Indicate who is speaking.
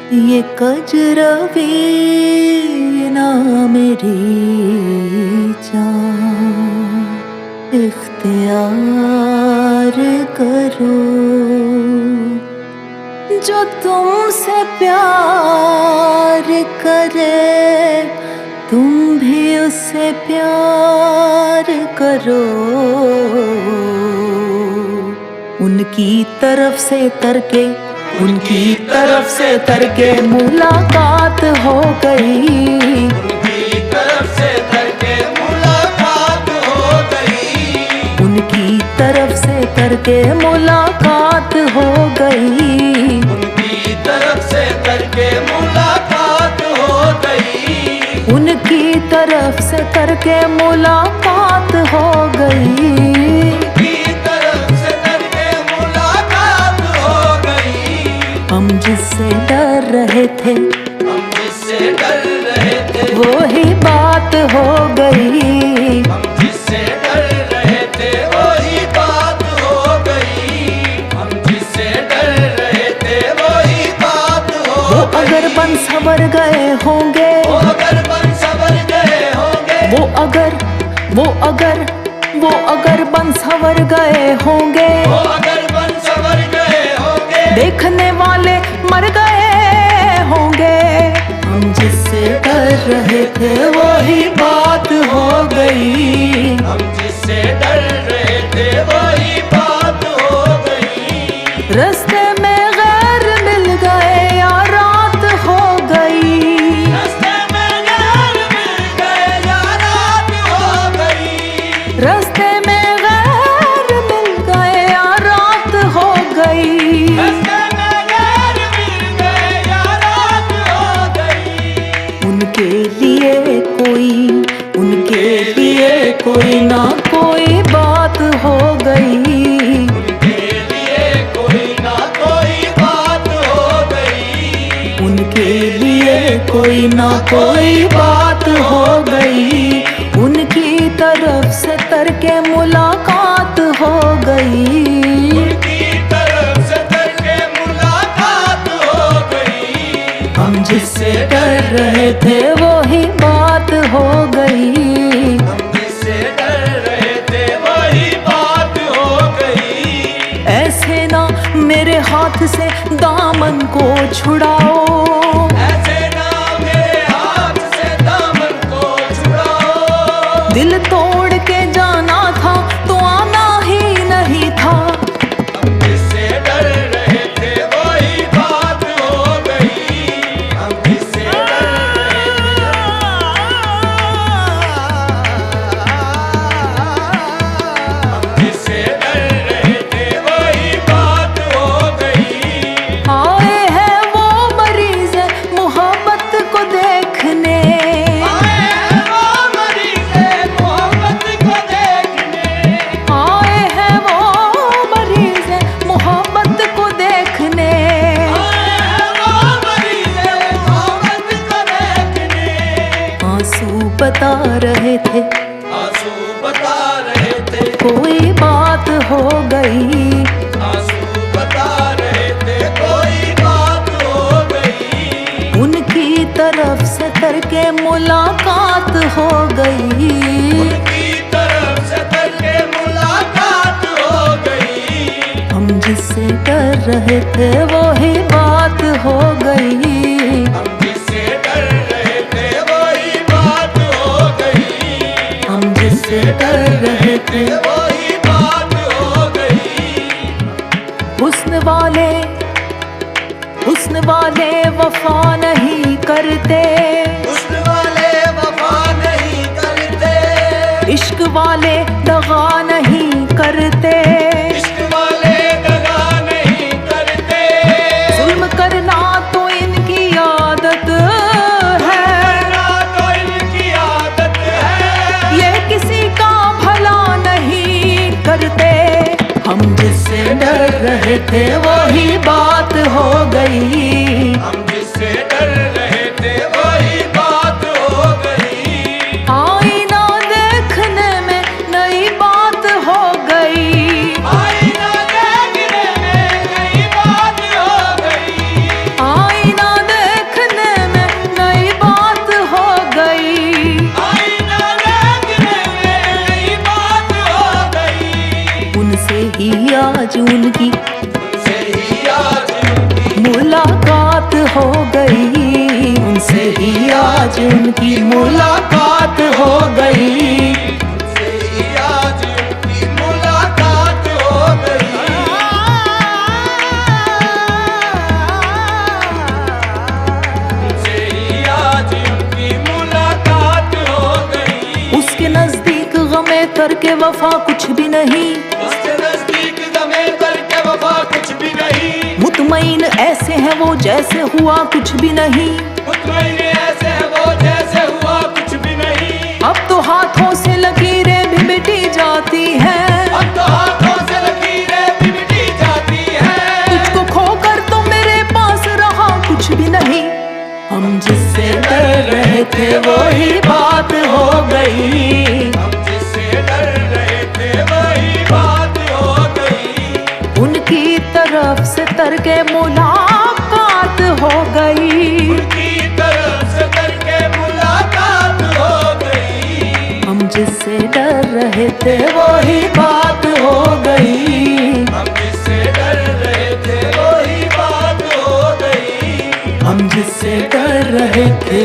Speaker 1: ये कजरवी ना मेरी जान, इख्तियार करो। जो तुमसे प्यार करे तुम भी उससे प्यार करो। उनकी तरफ से तरके मुलाकात हो गई।
Speaker 2: उनकी तरफ से तरके मुलाकात हो गई।
Speaker 1: उनकी तरफ से तरके मुलाकात हो गई।
Speaker 2: उनकी तरफ से तरके मुलाकात हो गई।
Speaker 1: उनकी तरफ से तरके मुलाकात हो गई। हम जिससे डर रहे थे वो ही बात हो गई।
Speaker 2: हम जिससे डर रहे थे वही बात हो गई। हम जिससे डर रहे थे वही बात हो गई।
Speaker 1: वो अगर बन सवर गए होंगे,
Speaker 2: वो अगर बन सवर गए होंगे,
Speaker 1: वो अगर बन सवर गए होंगे,
Speaker 2: वो अगर बन सवर गए होंगे,
Speaker 1: देखने वाले मर गए होंगे। हम जिससे डर रहे थे वही बात हो गई।
Speaker 2: हम जिससे डर रहे थे वही बात हो गई।
Speaker 1: रास्ते में गैर मिल गए या रात हो गई।
Speaker 2: रास्ते में गैर मिल गए या रात हो गई।
Speaker 1: रास्ते में गैर मिल गए या रात हो गई।
Speaker 2: रास्ते में गैर मिल गए या रात हो गई।
Speaker 1: उनके लिए कोई ना कोई बात हो गई।
Speaker 2: उनके लिए कोई ना कोई बात हो गई।
Speaker 1: उनके लिए कोई ना कोई बात हो गई। उनकी तरफ से तरके मुलाकात हो गई।
Speaker 2: उनकी तरफ से तरके मुलाकात हो गई।
Speaker 1: हम जिससे डर रहे थे वही बात हो गई।
Speaker 2: हम जिससे डर रहे थे वही बात हो गई।
Speaker 1: ऐसे ना मेरे हाथ से दामन को छुड़ाओ।
Speaker 2: ऐसे ना मेरे हाथ से दामन को छुड़ाओ।
Speaker 1: दिल तोड़ के जाना था तो आना ही नहीं था।
Speaker 2: हम जिससे डर रहे थे वही बात हो गई। हम जिससे डर रहे थे, हम जिससे डर रहे थे वही बात हो गई।
Speaker 1: आए हैं वो मरीज मोहब्बत को देखने।
Speaker 2: आए हैं वो मरीज़ मोहब्बत को देखने।
Speaker 1: आए हैं वो मरीज मोहब्बत को देखने।
Speaker 2: आए हैं वो मरीज़ मोहब्बत को देखने।
Speaker 1: आंसू बता रहे थे
Speaker 2: आंसू बता रहे थे,
Speaker 1: कोई बात हो गई।
Speaker 2: आंसू बता रहे थे कोई बात हो गई।
Speaker 1: उनकी तरफ से तरके मुलाकात हो गई।
Speaker 2: उनकी तरफ से तरके मुलाकात हो गई।
Speaker 1: हम जिससे डर रहे थे वही बात हो गई।
Speaker 2: हम जिससे डर रहे थे वही बात हो गई।
Speaker 1: हम जिससे डर रहे थे
Speaker 2: वही बात हो गई।
Speaker 1: हुस्न वाले वफा नहीं करते।
Speaker 2: हुस्न वाले वफा नहीं करते।
Speaker 1: इश्क वाले दगा नहीं करते।
Speaker 2: इश्क वाले दगा नहीं करते।
Speaker 1: जुल्म करना तो इनकी आदत है।
Speaker 2: ना तो इनकी आदत है।
Speaker 1: ये किसी का भला नहीं करते। हम जिससे डर रहे थे वही बात हो गई।
Speaker 2: हम जिससे डर रहे थे वही बात हो गई।
Speaker 1: आईना देखने में नई बात हो गई।
Speaker 2: आईना देखने में नई बात हो गई।
Speaker 1: आईना आज उनकी
Speaker 2: उनसे ही आज उनकी
Speaker 1: मुलाकात हो गई, उनसे ही आज उनकी मुलाकात हो गई।
Speaker 2: उनसे ही आज उनकी मुलाकात हो गई। उनसे ही आज उनकी मुलाकात हो गई।
Speaker 1: उसके नजदीक गमे तरके वफा कुछ भी नहीं,
Speaker 2: उसके नजदीक गमे करके वफा कुछ भी नहीं।
Speaker 1: मुतमईन ऐसे हैं वो जैसे हुआ कुछ भी नहीं।
Speaker 2: मुतमईन ऐसे है वो जैसे हुआ कुछ भी नहीं।
Speaker 1: अब तो हाथों से लकीरें भी मिटी जाती हैं,
Speaker 2: अब तो हाथों से लकीरें भी मिटी जाती हैं।
Speaker 1: तुझको खोकर तो मेरे पास रहा कुछ भी नहीं। हम जिससे डर रहे थे वो ही बात हो गई,
Speaker 2: हम जिससे डर रहे थे वही बात हो गई।
Speaker 1: उनकी तरफ से तरके मुलाकात हो गई।
Speaker 2: उनकी तरफ से करके मुलाकात हो गई।
Speaker 1: हम जिससे डर रहे थे वो ही बात हो गई,
Speaker 2: हम जिससे डर रहे थे वही बात हो गई।
Speaker 1: हम जिससे डर रहे थे